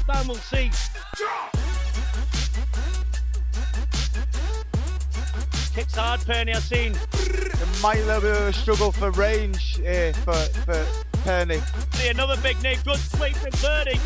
Time will see. Kicks hard, Pirnie, I've seen. It might be a little bit of a struggle for range here for Pirnie. Another big knee, good sweep from Pirnie.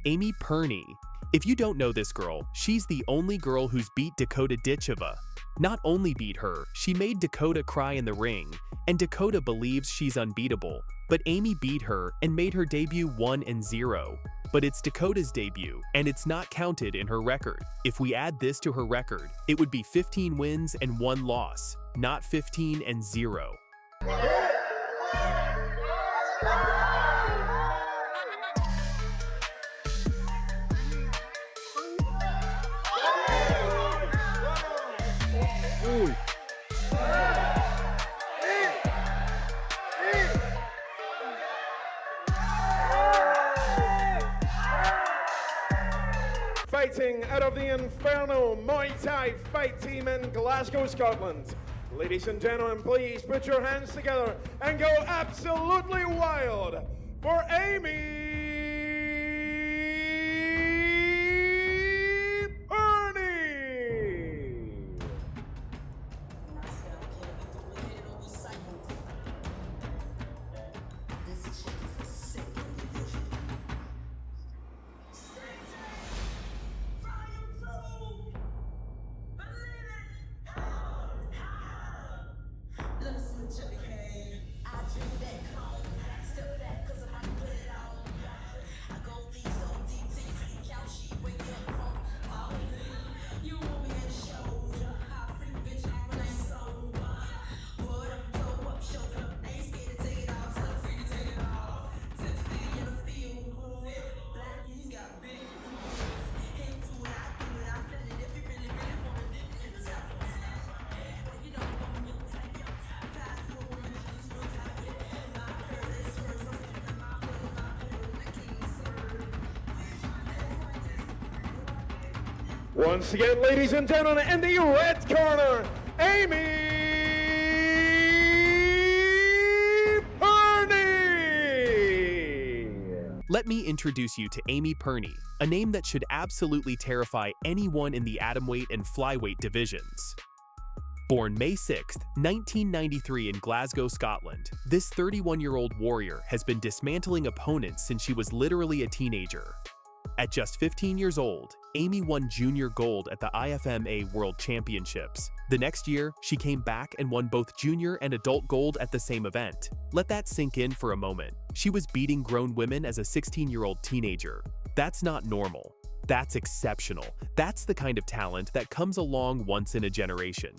Amy Pirnie. If you don't know this girl, she's the only girl who's beat Dakota Ditcheva. Not only beat her, she made Dakota cry in the ring, and Dakota believes she's unbeatable. But Amy beat her and made her debut 1-0. But it's Dakota's debut, and it's not counted in her record. If we add this to her record, it would be 15 wins and 1 loss, not 15-0. Fighting out of the Inferno Muay Thai fight team in Glasgow, Scotland. Ladies and gentlemen, please put your hands together and go absolutely wild for Amy Pirnie! Once again, ladies and gentlemen, in the red corner, Amy Pirnie! Let me introduce you to Amy Pirnie, a name that should absolutely terrify anyone in the atomweight and flyweight divisions. Born May 6, 1993 in Glasgow, Scotland, this 31-year-old warrior has been dismantling opponents since she was literally a teenager. At just 15 years old, Amy won junior gold at the IFMA World Championships. The next year, she came back and won both junior and adult gold at the same event. Let that sink in for a moment. She was beating grown women as a 16-year-old teenager. That's not normal. That's exceptional. That's the kind of talent that comes along once in a generation.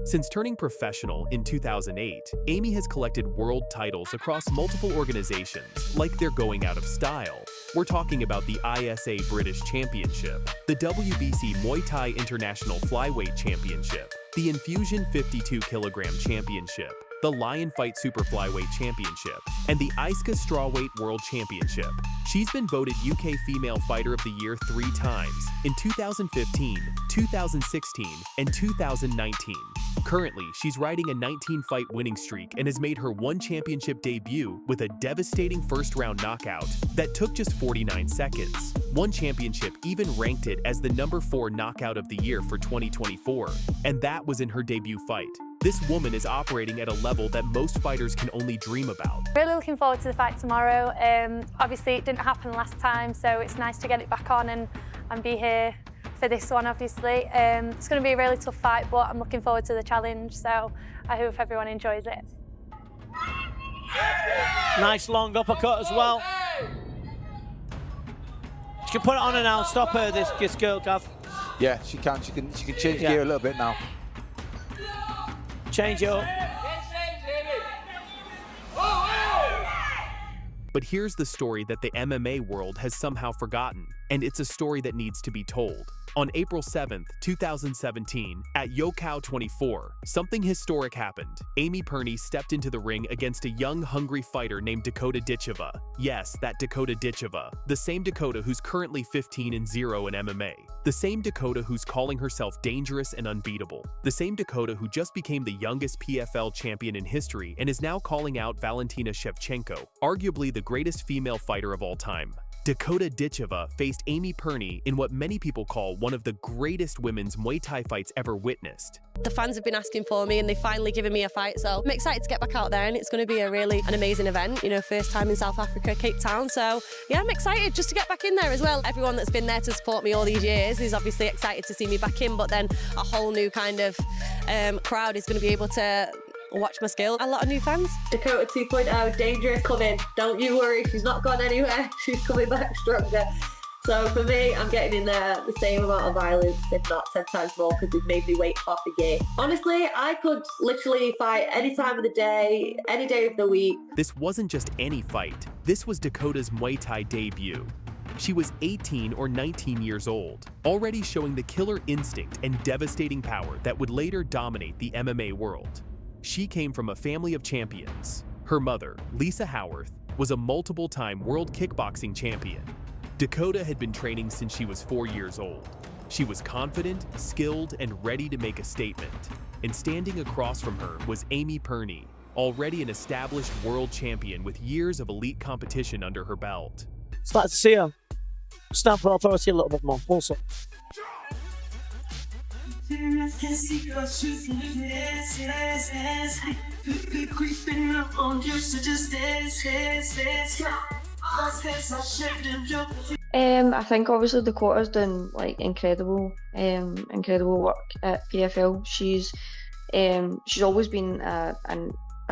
Since turning professional in 2008, Amy has collected world titles across multiple organizations, like they're going out of style. We're talking about the ISKA British Championship, the WBC Muay Thai International Flyweight Championship, the Enfusion 52 kg Championship, the Lion Fight Super Flyweight Championship, and the ISKA Strawweight World Championship. She's been voted UK Female Fighter of the Year 3 times, in 2015, 2016, and 2019. Currently, she's riding a 19-fight winning streak and has made her one championship debut with a devastating first-round knockout that took just 49 seconds. One championship even ranked it as the number 4 knockout of the year for 2024, and that was in her debut fight. This woman is operating at a level that most fighters can only dream about. Really looking forward to the fight tomorrow. Obviously, it didn't happen last time, so it's nice to get it back on and be here for this one, obviously. It's going to be a really tough fight, but I'm looking forward to the challenge, so I hope everyone enjoys it. Nice long uppercut as well. She can put it on her now, stop her, this girl, Gav. Yeah, she can change gear a little bit now. Change it up. But here's the story that the MMA world has somehow forgotten, and it's a story that needs to be told. On April 7th, 2017, at YOKKAO 24, something historic happened. Amy Pirnie stepped into the ring against a young, hungry fighter named Dakota Ditcheva. Yes, that Dakota Ditcheva. The same Dakota who's currently 15-0 in MMA. The same Dakota who's calling herself dangerous and unbeatable. The same Dakota who just became the youngest PFL champion in history and is now calling out Valentina Shevchenko, arguably the greatest female fighter of all time. Dakota Ditcheva faced Amy Pirnie in what many people call one of the greatest women's Muay Thai fights ever witnessed. The fans have been asking for me and they've finally given me a fight, so I'm excited to get back out there, and it's going to be an amazing event, you know, first time in South Africa, Cape Town, so yeah, I'm excited just to get back in there as well. Everyone that's been there to support me all these years is obviously excited to see me back in, but then a whole new kind of crowd is going to be able to watch my skill. A lot of new fans. Dakota 2.0, dangerous coming. Don't you worry, she's not gone anywhere. She's coming back stronger. So for me, I'm getting in there the same amount of violence, if not 10 times more, because they've made me wait half a year. Honestly, I could literally fight any time of the day, any day of the week. This wasn't just any fight. This was Dakota's Muay Thai debut. She was 18 or 19 years old, already showing the killer instinct and devastating power that would later dominate the MMA world. She came from a family of champions. Her mother, Lisa Howarth, was a multiple-time world kickboxing champion. Dakota had been training since she was 4 years old. She was confident, skilled, and ready to make a statement. And standing across from her was Amy Pirnie, already an established world champion with years of elite competition under her belt. Start to see her stand for authority a little bit more. Also. I think obviously Dakota's done like incredible work at PFL. She's always been a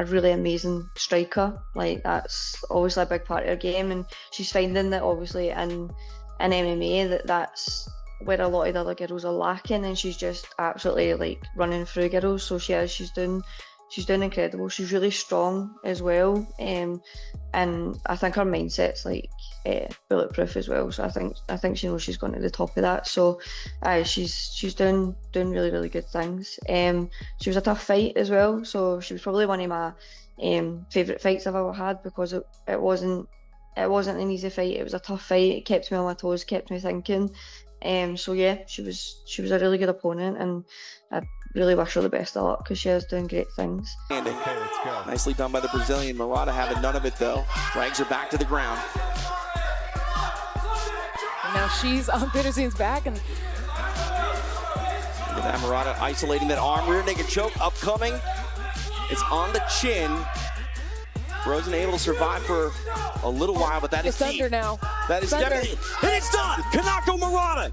really amazing striker. Like that's obviously a big part of her game, and she's finding that obviously in MMA that's where a lot of the other girls are lacking, and she's just absolutely like running through girls. So she's doing incredible. She's really strong as well, and I think her mindset's like bulletproof as well. So I think she knows she's going to the top of that. So she's doing really good things. She was a tough fight as well. So she was probably one of my favourite fights I've ever had, because it wasn't an easy fight. It was a tough fight. It kept me on my toes, kept me thinking. So yeah, she was a really good opponent, and I really wish her the best of luck, because she is doing great things. Okay, let's go. Nicely done by the Brazilian. Murata having none of it though. Drags her back to the ground. And now she's on Peterson's back, and look at that, Murata isolating that arm, rear naked choke upcoming. It's on the chin. Rosen able to survive for a little while, but that is deep. Under now. That is definitely, and it's done! Kanako Murata,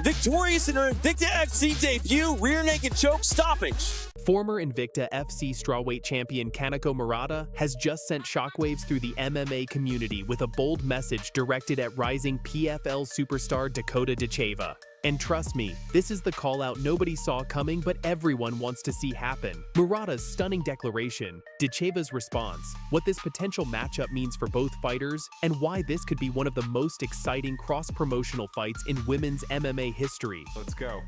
victorious in her Invicta FC debut, rear naked choke stoppage. Former Invicta FC strawweight champion Kanako Murata has just sent shockwaves through the MMA community with a bold message directed at rising PFL superstar Dakota Ditcheva. And trust me, this is the call-out nobody saw coming, but everyone wants to see happen. Murata's stunning declaration, Ditcheva's response, what this potential matchup means for both fighters, and why this could be one of the most exciting cross-promotional fights in women's MMA history. Let's go.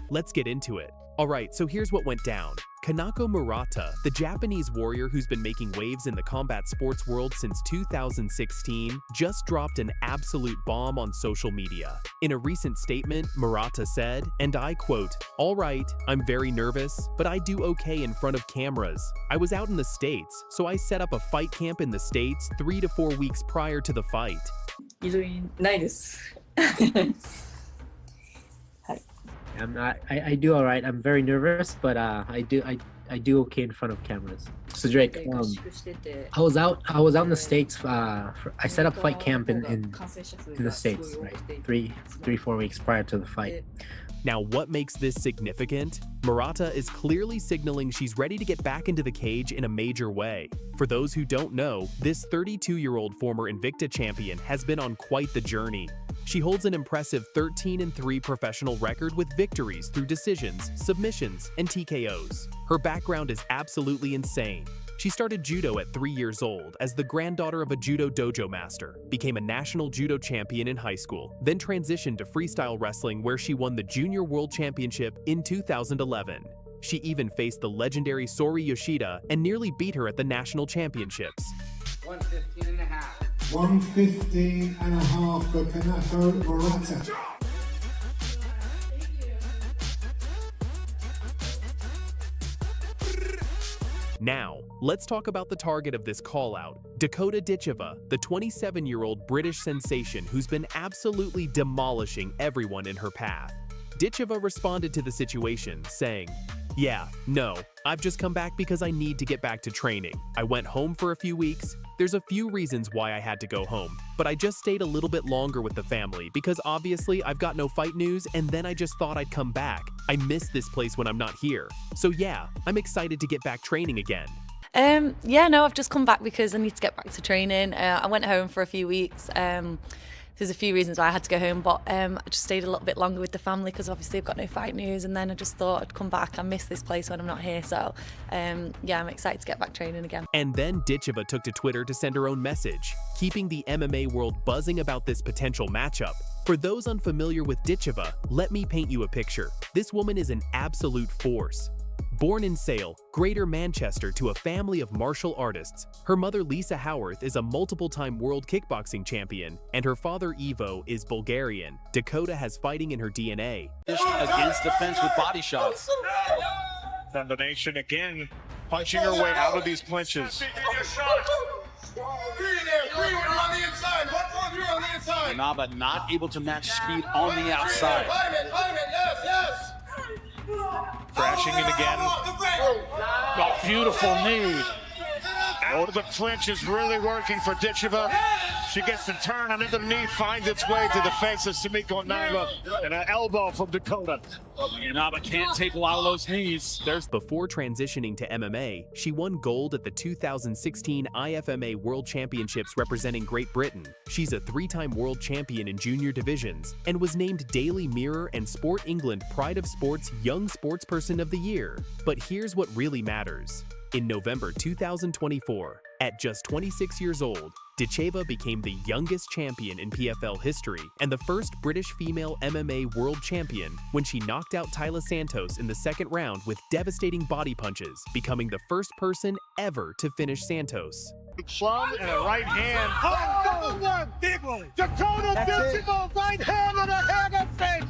Let's get into it. Alright, so here's what went down. Kanako Murata, the Japanese warrior who's been making waves in the combat sports world since 2016, just dropped an absolute bomb on social media. In a recent statement, Murata said, and I quote, "Alright, I'm very nervous, but I do okay in front of cameras. I was out in the States, so I set up a fight camp in the States 3 to 4 weeks prior to the fight." 非常にないです。I do all right. I'm very nervous, but I I do okay in front of cameras. So Drake, I was out in the States. I set up fight camp in the States, right? 4 weeks prior to the fight. Now, what makes this significant? Murata is clearly signaling she's ready to get back into the cage in a major way. For those who don't know, this 32-year-old former Invicta champion has been on quite the journey. She holds an impressive 13-3 professional record with victories through decisions, submissions, and TKOs. Her background is absolutely insane. She started judo at 3 years old as the granddaughter of a judo dojo master, became a national judo champion in high school, then transitioned to freestyle wrestling where she won the Junior World Championship in 2011. She even faced the legendary Sori Yoshida and nearly beat her at the national championships. 115.5. 115.5 for Kanako Murata. Now, let's talk about the target of this call-out, Dakota Ditcheva, the 27-year-old British sensation who's been absolutely demolishing everyone in her path. Ditcheva responded to the situation, saying, "Yeah, no, I've just come back because I need to get back to training. I went home for a few weeks. There's a few reasons why I had to go home, but I just stayed a little bit longer with the family because obviously I've got no fight news and then I just thought I'd come back. I miss this place when I'm not here. So yeah, I'm excited to get back training again." Yeah, no, I've just come back because I need to get back to training. I went home for a few weeks. There's a few reasons why I had to go home, but I just stayed a little bit longer with the family because obviously I've got no fight news, and then I just thought I'd come back. I miss this place when I'm not here, so yeah, I'm excited to get back training again. And then Ditcheva took to Twitter to send her own message, keeping the MMA world buzzing about this potential matchup. For those unfamiliar with Ditcheva, let me paint you a picture. This woman is an absolute force. Born in Sale, Greater Manchester, to a family of martial artists, her mother Lisa Howarth is a multiple-time world kickboxing champion, and her father Ivo is Bulgarian. Dakota has fighting in her DNA. Against defense with body shots. Combination again, punching her way out of these clinches. Inaba not able to match speed on the outside. Crashing in again. Oh, beautiful knee. Oh, the clinch is really working for Ditcheva. She gets the turn, and the knee finds its way to the face of Sumiko Naiba. And an elbow from Dakota. Inaba can't take a lot of those knees. Before transitioning to MMA, she won gold at the 2016 IFMA World Championships representing Great Britain. She's a 3-time world champion in junior divisions and was named Daily Mirror and Sport England Pride of Sports Young Sportsperson of the Year. But here's what really matters. In November 2024, at just 26 years old, Ditcheva became the youngest champion in PFL history and the first British female MMA world champion when she knocked out Tyla Santos in the second round with devastating body punches, becoming the first person ever to finish Santos. Plum and a right hand. Oh, another one! Big one! Dakota Ditcheva, right hand and a hammer face!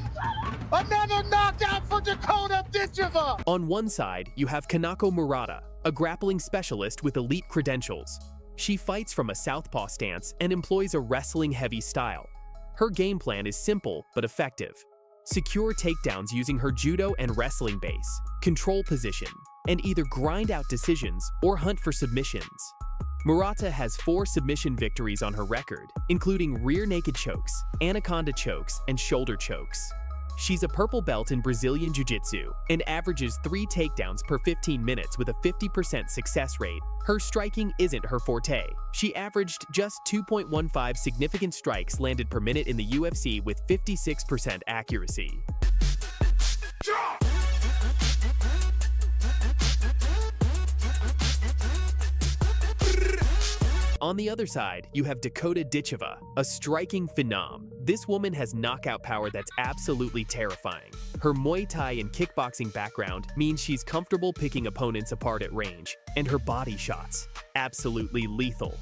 Another knockout for Dakota Ditcheva! On one side, you have Kanako Murata, a grappling specialist with elite credentials. She fights from a southpaw stance and employs a wrestling-heavy style. Her game plan is simple but effective. Secure takedowns using her judo and wrestling base, control position, and either grind out decisions or hunt for submissions. Murata has 4 submission victories on her record, including rear naked chokes, anaconda chokes, and shoulder chokes. She's a purple belt in Brazilian Jiu-Jitsu and averages 3 takedowns per 15 minutes with a 50% success rate. Her striking isn't her forte. She averaged just 2.15 significant strikes landed per minute in the UFC with 56% accuracy. On the other side, you have Dakota Ditcheva, a striking phenom. This woman has knockout power that's absolutely terrifying. Her Muay Thai and kickboxing background means she's comfortable picking opponents apart at range, and her body shots, absolutely lethal.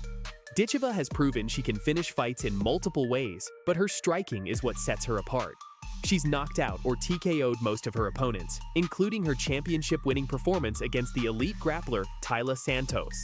Ditcheva has proven she can finish fights in multiple ways, but her striking is what sets her apart. She's knocked out or TKO'd most of her opponents, including her championship-winning performance against the elite grappler Tyla Santos.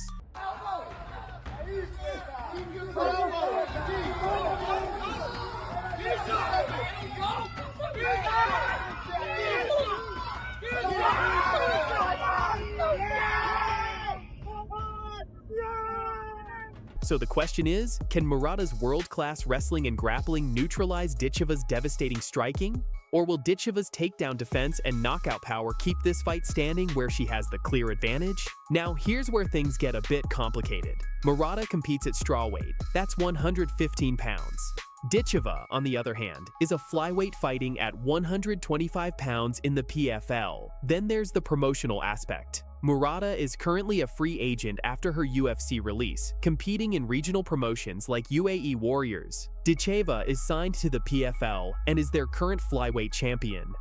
So the question is, can Murata's world-class wrestling and grappling neutralize Ditcheva's devastating striking? Or will Ditcheva's takedown defense and knockout power keep this fight standing where she has the clear advantage? Now, here's where things get a bit complicated. Murata competes at strawweight, that's 115 pounds. Ditcheva, on the other hand, is a flyweight fighting at 125 pounds in the PFL. Then there's the promotional aspect. Murata is currently a free agent after her UFC release, competing in regional promotions like UAE Warriors. Ditcheva is signed to the PFL and is their current flyweight champion.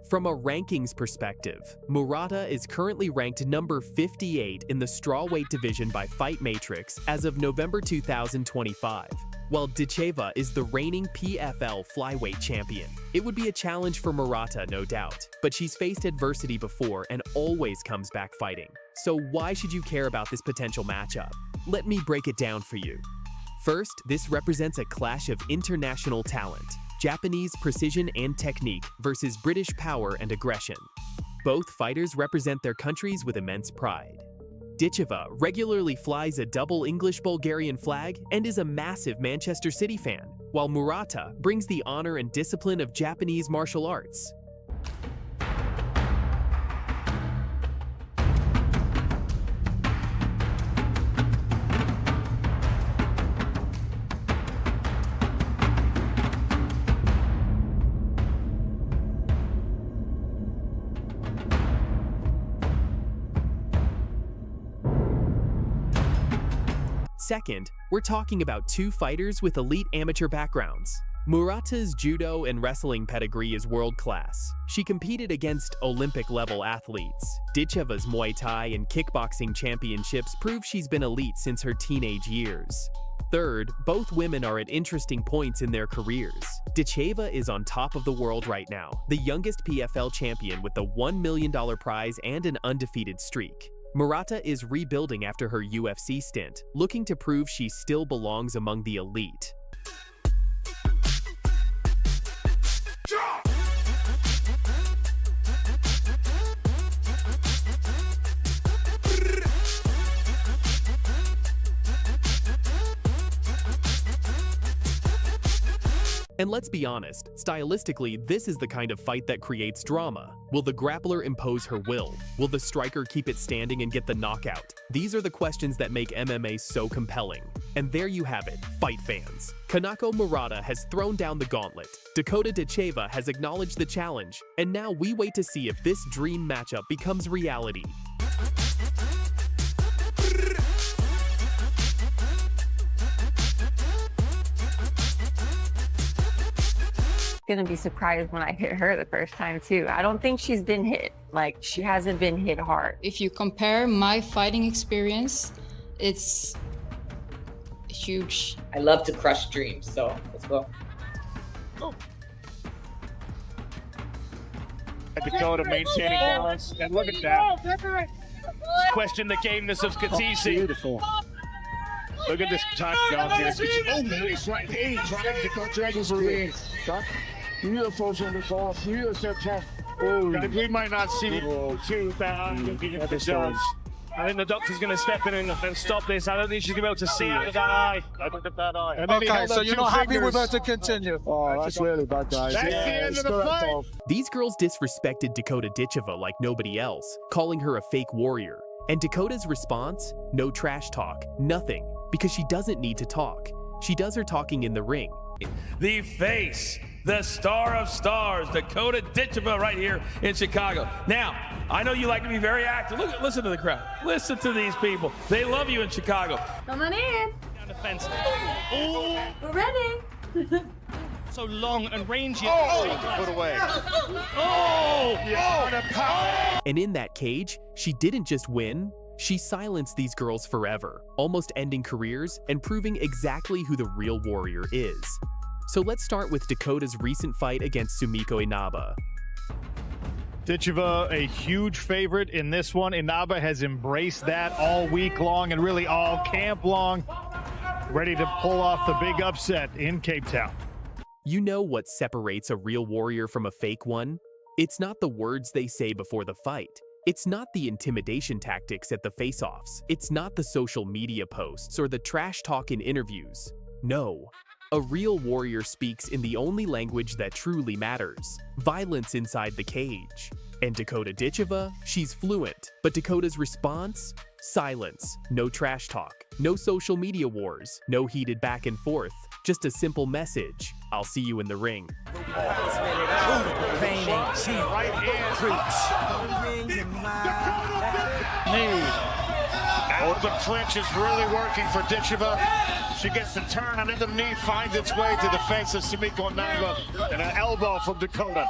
From a rankings perspective, Murata is currently ranked number 58 in the strawweight division by Fight Matrix as of November 2025, while Ditcheva is the reigning PFL flyweight champion. It would be a challenge for Murata, no doubt, but she's faced adversity before and always comes back fighting. So why should you care about this potential matchup? Let me break it down for you. First, this represents a clash of international talent. Japanese precision and technique versus British power and aggression. Both fighters represent their countries with immense pride. Ditcheva regularly flies a double English-Bulgarian flag and is a massive Manchester City fan, while Murata brings the honor and discipline of Japanese martial arts. Second, we're talking about two fighters with elite amateur backgrounds. Murata's judo and wrestling pedigree is world-class. She competed against Olympic-level athletes. Ditcheva's Muay Thai and kickboxing championships prove she's been elite since her teenage years. Third, both women are at interesting points in their careers. Ditcheva is on top of the world right now, the youngest PFL champion with a $1 million prize and an undefeated streak. Murata is rebuilding after her UFC stint, looking to prove she still belongs among the elite. And let's be honest, stylistically, this is the kind of fight that creates drama. Will the grappler impose her will? Will the striker keep it standing and get the knockout? These are the questions that make MMA so compelling. And there you have it, fight fans. Kanako Murata has thrown down the gauntlet. Dakota Ditcheva has acknowledged the challenge. And now we wait to see if this dream matchup becomes reality. Gonna be surprised when I hit her the first time too. I don't think she's been hit. Like, she hasn't been hit hard. If you compare my fighting experience, it's huge. I love to crush dreams, so let's go. Oh. Dakota maintaining balance, and look at that. Question the gameness of Katisi. Beautiful. Look at this time down here. Oh, it's right here. Dragons for me. Beautiful, beautiful, beautiful. Oh, we might not see two that. I think the doctor's going to step in and stop this. I don't think she's going to be able to see it with that eye. Look at that eye. Okay, so you're not happy with her to continue? Oh, that's really bad, guys. That's the end of the fight. These girls disrespected Dakota Ditcheva like nobody else, calling her a fake warrior. And Dakota's response? No trash talk, nothing, because she doesn't need to talk. She does her talking in the ring. The face, the star of stars, Dakota Ditcheva right here in Chicago. Now, I know you like to be very active. Listen to the crowd. Listen to these people. They love you in Chicago. Come on in. Down the fence. Oh. We're ready. So long and rangy. Oh, put away. Oh, yeah. And in that cage, she didn't just win, she silenced these girls forever, almost ending careers and proving exactly who the real warrior is. So let's start with Dakota's recent fight against Sumiko Inaba. Ditcheva, a huge favorite in this one. Inaba has embraced that all week long and really all camp long. ready to pull off the big upset in Cape Town. You know what separates a real warrior from a fake one? It's not the words they say before the fight. It's not the intimidation tactics at the face-offs. It's not the social media posts or the trash talk in interviews. No. A real warrior speaks in the only language that truly matters, violence inside the cage. And Dakota Ditcheva, she's fluent, but Dakota's response? Silence, no trash talk, no social media wars, no heated back and forth, just a simple message, I'll see you in the ring. Oh, the clinch is really working for Ditcheva. She gets the turn, and then the knee finds its way to the face of Sumiko Naba, and an elbow from Dakota.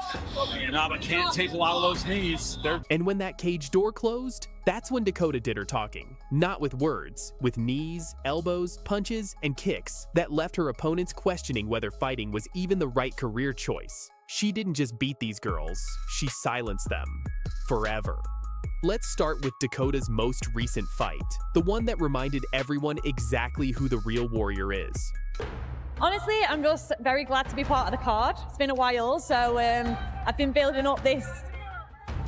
Naba can't take a lot of those knees. And when that cage door closed, that's when Dakota did her talking. Not with words, with knees, elbows, punches, and kicks that left her opponents questioning whether fighting was even the right career choice. She didn't just beat these girls, she silenced them. Forever. Let's start with Dakota's most recent fight, the one that reminded everyone exactly who the real warrior is. Honestly, I'm just very glad to be part of the card. It's been a while, so I've been building up this,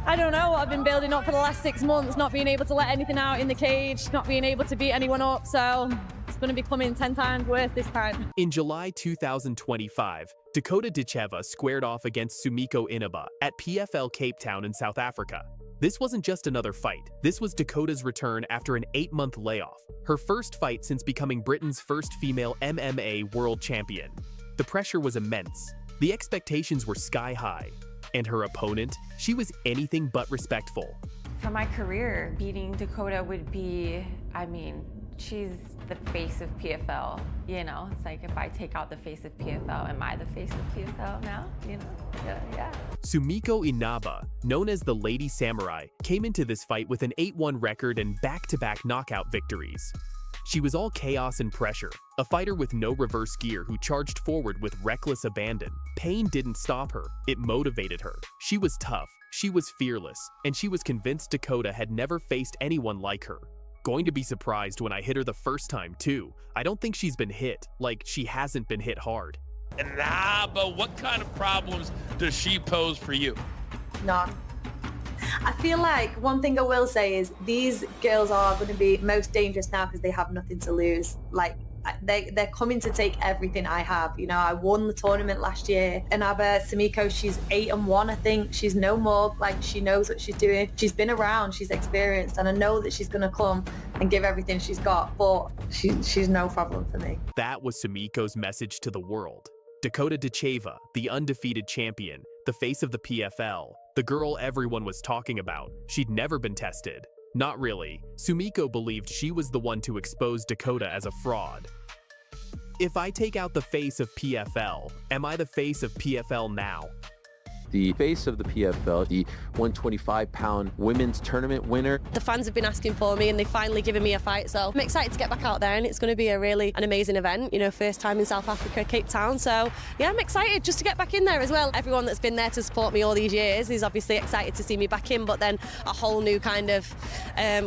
I don't know what I've been building up for the last 6 months, not being able to let anything out in the cage, not being able to beat anyone up, so it's going to be coming 10 times worth this time. In July 2025, Dakota Ditcheva squared off against Sumiko Inaba at PFL Cape Town in South Africa. This wasn't just another fight. This was Dakota's return after an 8-month layoff, her first fight since becoming Britain's first female MMA World Champion. The pressure was immense. The expectations were sky high. And her opponent, she was anything but respectful. For my career, beating Dakota would be, I mean, she's the face of PFL, you know? It's like if I take out the face of PFL, am I the face of PFL now, you know? Yeah. Sumiko Inaba, known as the Lady Samurai, came into this fight with an 8-1 record and back-to-back knockout victories. She was all chaos and pressure, a fighter with no reverse gear who charged forward with reckless abandon. Pain didn't stop her, it motivated her. She was tough, she was fearless, and she was convinced Dakota had never faced anyone like her. Going to be surprised when I hit her the first time too. I don't think she's been hit, like she hasn't been hit hard. Nah, but what kind of problems does she pose for you? None. I feel like one thing I will say is these girls are going to be most dangerous now because they have nothing to lose. Like they're coming to take everything I have. You know, I won the tournament last year. Inaba, Sumiko, she's 8-1, I think. She's no more, like she knows what she's doing. She's been around, she's experienced, and I know that she's going to come and give everything she's got, but she's no problem for me. That was Sumiko's message to the world. Dakota Ditcheva, the undefeated champion, the face of the PFL, the girl everyone was talking about. She'd never been tested. Not really. Sumiko believed she was the one to expose Dakota as a fraud. If I take out the face of PFL, am I the face of PFL now? The face of the PFL, the 125-pound women's tournament winner. The fans have been asking for me and they've finally given me a fight, so I'm excited to get back out there and it's going to be an amazing event, you know, first time in South Africa, Cape Town, so yeah, I'm excited just to get back in there as well. Everyone that's been there to support me all these years is obviously excited to see me back in, but then a whole new kind of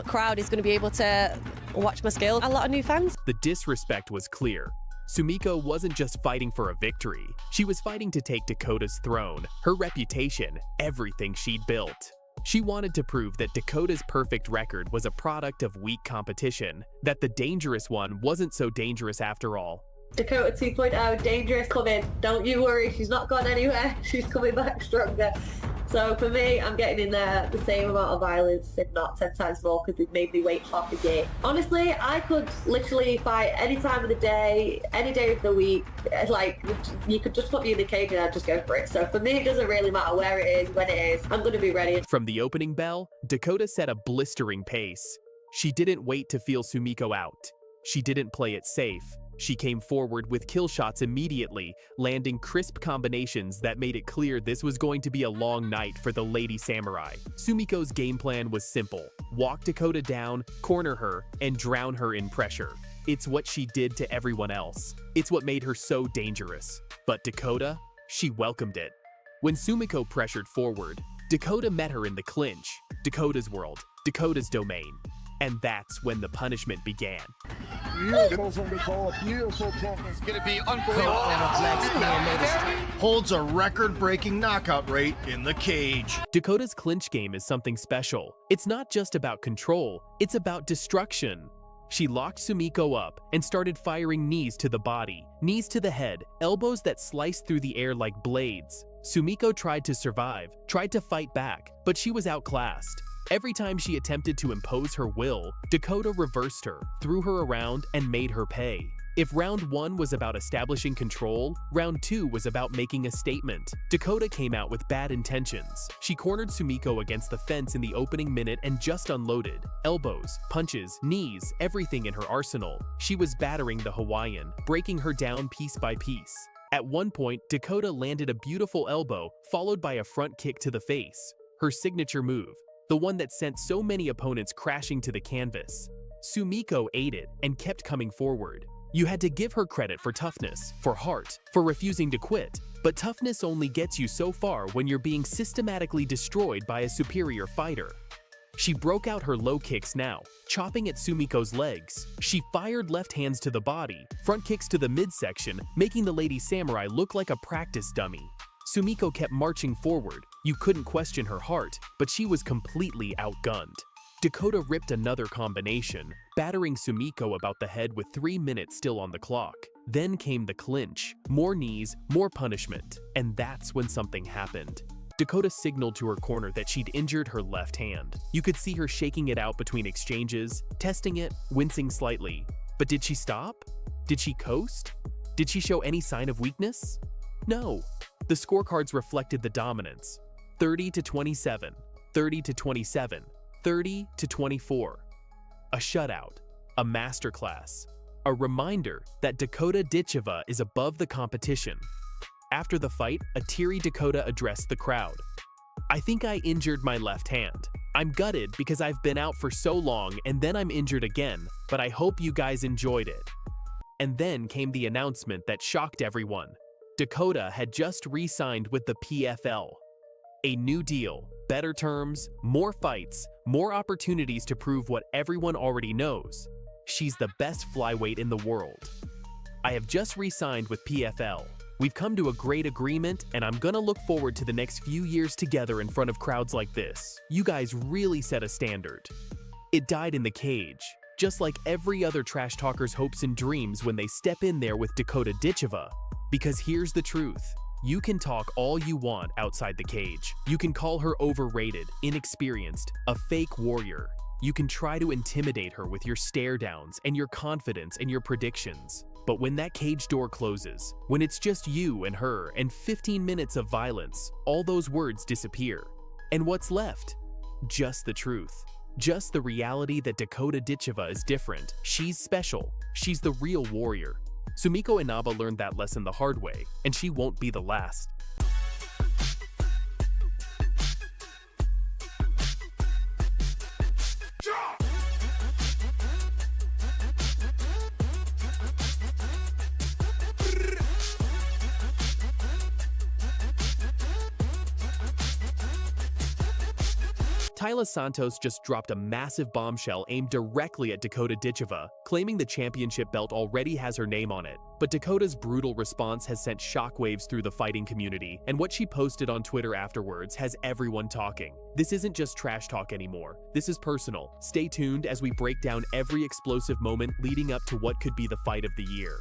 crowd is going to be able to watch my skill. A lot of new fans. The disrespect was clear. Sumiko wasn't just fighting for a victory. She was fighting to take Dakota's throne, her reputation, everything she'd built. She wanted to prove that Dakota's perfect record was a product of weak competition, that the dangerous one wasn't so dangerous after all. Dakota 2.0, dangerous coming. Don't you worry, she's not gone anywhere. She's coming back stronger. So for me, I'm getting in there the same amount of violence, if not 10 times more, because they've made me wait half a year. Honestly, I could literally fight any time of the day, any day of the week. Like, you could just put me in the cage and I'd just go for it. So for me, it doesn't really matter where it is, when it is. I'm going to be ready. From the opening bell, Dakota set a blistering pace. She didn't wait to feel Sumiko out. She didn't play it safe. She came forward with kill shots immediately, landing crisp combinations that made it clear this was going to be a long night for the Lady Samurai. Sumiko's game plan was simple: walk Dakota down, corner her, and drown her in pressure. It's what she did to everyone else. It's what made her so dangerous. But Dakota, she welcomed it. When Sumiko pressured forward, Dakota met her in the clinch. Dakota's world, Dakota's domain. And that's when the punishment began. Beautiful from the ball, beautiful from It's going to be unbelievable. Holds a record-breaking knockout rate in the cage. Dakota's clinch game is something special. It's not just about control, it's about destruction. She locked Sumiko up and started firing knees to the body, knees to the head, elbows that sliced through the air like blades. Sumiko tried to survive, tried to fight back, but she was outclassed. Every time she attempted to impose her will, Dakota reversed her, threw her around, and made her pay. If round 1 was about establishing control, round 2 was about making a statement. Dakota came out with bad intentions. She cornered Sumiko against the fence in the opening minute and just unloaded. Elbows, punches, knees, everything in her arsenal. She was battering the Hawaiian, breaking her down piece by piece. At one point, Dakota landed a beautiful elbow, followed by a front kick to the face. Her signature move, the one that sent so many opponents crashing to the canvas. Sumiko ate it and kept coming forward. You had to give her credit for toughness, for heart, for refusing to quit. But toughness only gets you so far when you're being systematically destroyed by a superior fighter. She broke out her low kicks now, chopping at Sumiko's legs. She fired left hands to the body, front kicks to the midsection, making the Lady Samurai look like a practice dummy. Sumiko kept marching forward. You couldn't question her heart, but she was completely outgunned. Dakota ripped another combination, battering Sumiko about the head with 3 minutes still on the clock. Then came the clinch, more knees, more punishment, and that's when something happened. Dakota signaled to her corner that she'd injured her left hand. You could see her shaking it out between exchanges, testing it, wincing slightly. But did she stop? Did she coast? Did she show any sign of weakness? No. The scorecards reflected the dominance. 30-27, 30-27, 30-24. A shutout, a masterclass, a reminder that Dakota Ditcheva is above the competition. After the fight, a teary Dakota addressed the crowd. "I think I injured my left hand. I'm gutted because I've been out for so long and then I'm injured again, but I hope you guys enjoyed it." And then came the announcement that shocked everyone. Dakota had just re-signed with the PFL. A new deal, better terms, more fights, more opportunities to prove what everyone already knows. She's the best flyweight in the world. "I have just re-signed with PFL. We've come to a great agreement, and I'm gonna look forward to the next few years together in front of crowds like this. You guys really set a standard." It died in the cage, just like every other trash talker's hopes and dreams when they step in there with Dakota Ditcheva. Because here's the truth. You can talk all you want outside the cage. You can call her overrated, inexperienced, a fake warrior. You can try to intimidate her with your stare downs and your confidence and your predictions. But when that cage door closes, when it's just you and her and 15 minutes of violence, all those words disappear. And what's left? Just the truth. Just the reality that Dakota Ditcheva is different. She's special. She's the real warrior. Sumiko Inaba learned that lesson the hard way, and she won't be the last. Taila Santos just dropped a massive bombshell aimed directly at Dakota Ditcheva, claiming the championship belt already has her name on it. But Dakota's brutal response has sent shockwaves through the fighting community, and what she posted on Twitter afterwards has everyone talking. This isn't just trash talk anymore. This is personal. Stay tuned as we break down every explosive moment leading up to what could be the fight of the year.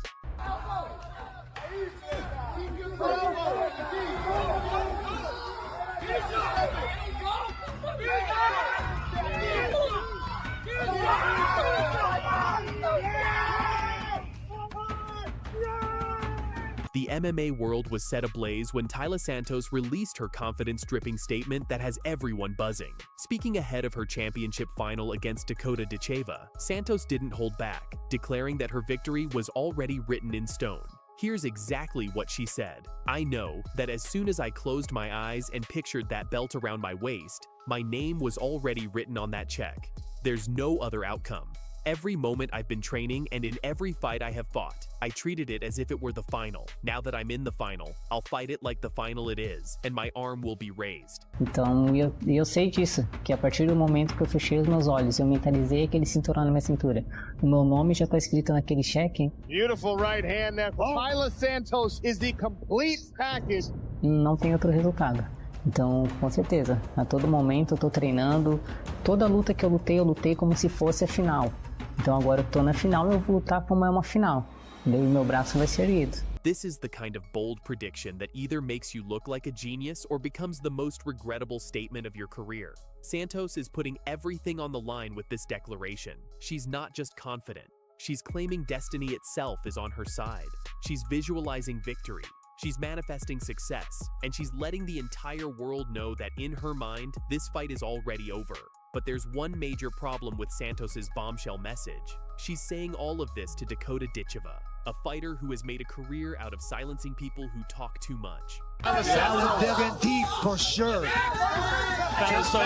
The MMA world was set ablaze when Taila Santos released her confidence-dripping statement that has everyone buzzing. Speaking ahead of her championship final against Dakota Ditcheva, Santos didn't hold back, declaring that her victory was already written in stone. Here's exactly what she said. "I know that as soon as I closed my eyes and pictured that belt around my waist, my name was already written on that check. There's no other outcome. Every moment I've been training and in every fight I have fought, I treated it as if it were the final. Now that I'm in the final, I'll fight it like the final it is, and my arm will be raised. Então, eu sei disso, que a partir do momento que eu fechei os meus olhos, eu mentalizei aquele cinturão na minha cintura. O meu nome já está escrito naquele cheque. Beautiful right hand there. Tyler Santos is the complete package. Não tem outro resultado. Então, com certeza, a todo momento eu tô treinando. Toda luta que eu lutei como se fosse a final. Então agora eu tô na final, eu vou lutar como é uma final. Daí meu braço vai ser erguido. This is the kind of bold prediction that either makes you look like a genius or becomes the most regrettable statement of your career. Santos is putting everything on the line with this declaration. She's not just confident. She's claiming destiny itself is on her side. She's visualizing victory. She's manifesting success, and she's letting the entire world know that in her mind, this fight is already over. But there's one major problem with Santos's bombshell message. She's saying all of this to Dakota Ditcheva, a fighter who has made a career out of silencing people who talk too much. That was digging deep for sure.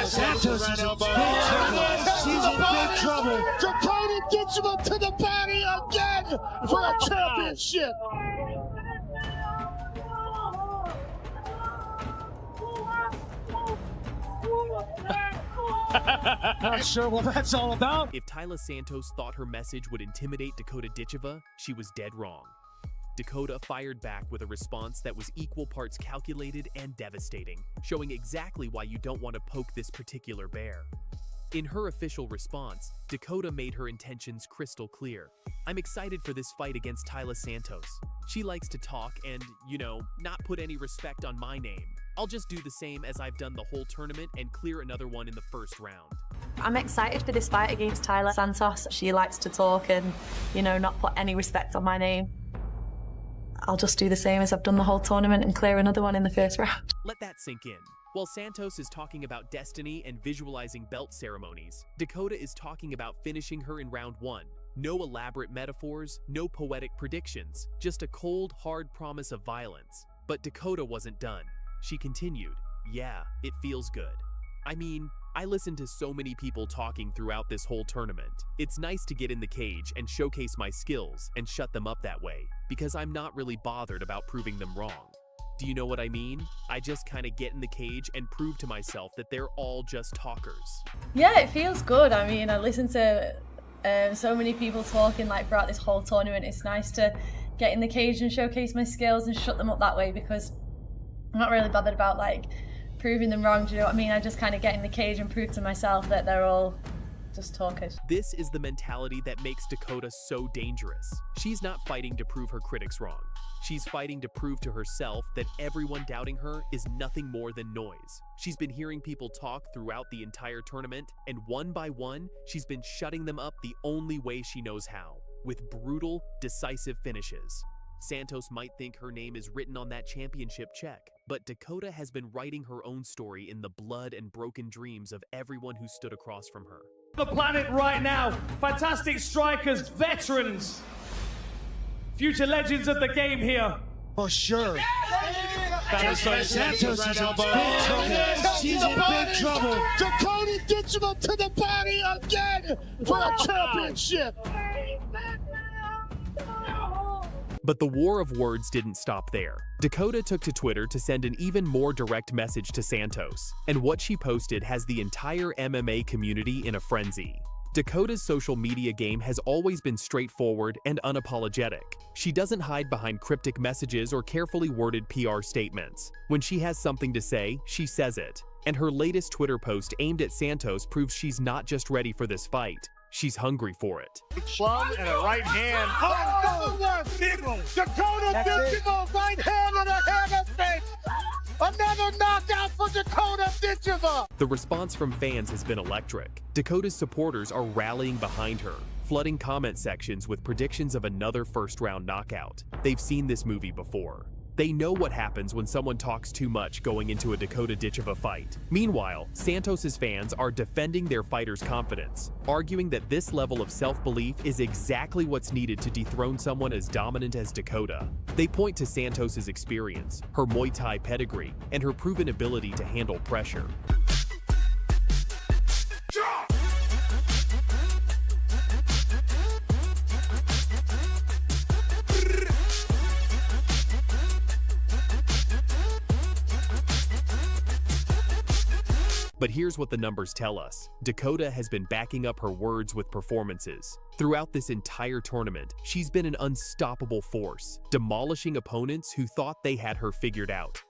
Santos is in big trouble. She's in big trouble. Dakota Ditcheva to the body again for a championship. Not sure what that's all about. If Tyler Santos thought her message would intimidate Dakota Ditcheva, she was dead wrong. Dakota fired back with a response that was equal parts calculated and devastating, showing exactly why you don't want to poke this particular bear. In her official response, Dakota made her intentions crystal clear. I'm excited for this fight against Tyler Santos. She likes to talk and, not put any respect on my name. I'll just do the same as I've done the whole tournament and clear another one in the first round. I'm excited for this fight against Tyler Santos. She likes to talk and, not put any respect on my name. I'll just do the same as I've done the whole tournament and clear another one in the first round. Let that sink in. While Santos is talking about destiny and visualizing belt ceremonies, Dakota is talking about finishing her in round 1. No elaborate metaphors, no poetic predictions, just a cold, hard promise of violence. But Dakota wasn't done. She continued, "Yeah, it feels good. I mean, I listened to so many people talking throughout this whole tournament. It's nice to get in the cage and showcase my skills and shut them up that way, because I'm not really bothered about proving them wrong. Do you know what I mean? I just kind of get in the cage and prove to myself that they're all just talkers." Yeah, it feels good. I mean, I listened to so many people talking throughout this whole tournament. It's nice to get in the cage and showcase my skills and shut them up that way, because I'm not really bothered about proving them wrong. Do you know what I mean? I just kind of get in the cage and prove to myself that they're all just talkers. This is the mentality that makes Dakota so dangerous. She's not fighting to prove her critics wrong. She's fighting to prove to herself that everyone doubting her is nothing more than noise. She's been hearing people talk throughout the entire tournament, and one by one, she's been shutting them up the only way she knows how, with brutal, decisive finishes. Santos might think her name is written on that championship check, but Dakota has been writing her own story in the blood and broken dreams of everyone who stood across from her. The planet right now, fantastic strikers, veterans, future legends of the game here. For sure. Santos is in big trouble. She's in big trouble. Dakota Ditcheva to the body again for a championship. But the war of words didn't stop there. Dakota took to Twitter to send an even more direct message to Santos, and what she posted has the entire MMA community in a frenzy. Dakota's social media game has always been straightforward and unapologetic. She doesn't hide behind cryptic messages or carefully worded PR statements. When she has something to say, she says it. And her latest Twitter post aimed at Santos proves she's not just ready for this fight. She's hungry for it. Plum and a right hand. Oh, Dakota Ditcheva, right hand and a hammer face. Another knockout for Dakota Ditcheva. The response from fans has been electric. Dakota's supporters are rallying behind her, flooding comment sections with predictions of another first-round knockout. They've seen this movie before. They know what happens when someone talks too much going into a Dakota Ditcheva fight. Meanwhile, Santos's fans are defending their fighter's confidence, arguing that this level of self-belief is exactly what's needed to dethrone someone as dominant as Dakota. They point to Santos's experience, her Muay Thai pedigree, and her proven ability to handle pressure. But here's what the numbers tell us. Dakota has been backing up her words with performances. Throughout this entire tournament, she's been an unstoppable force, demolishing opponents who thought they had her figured out.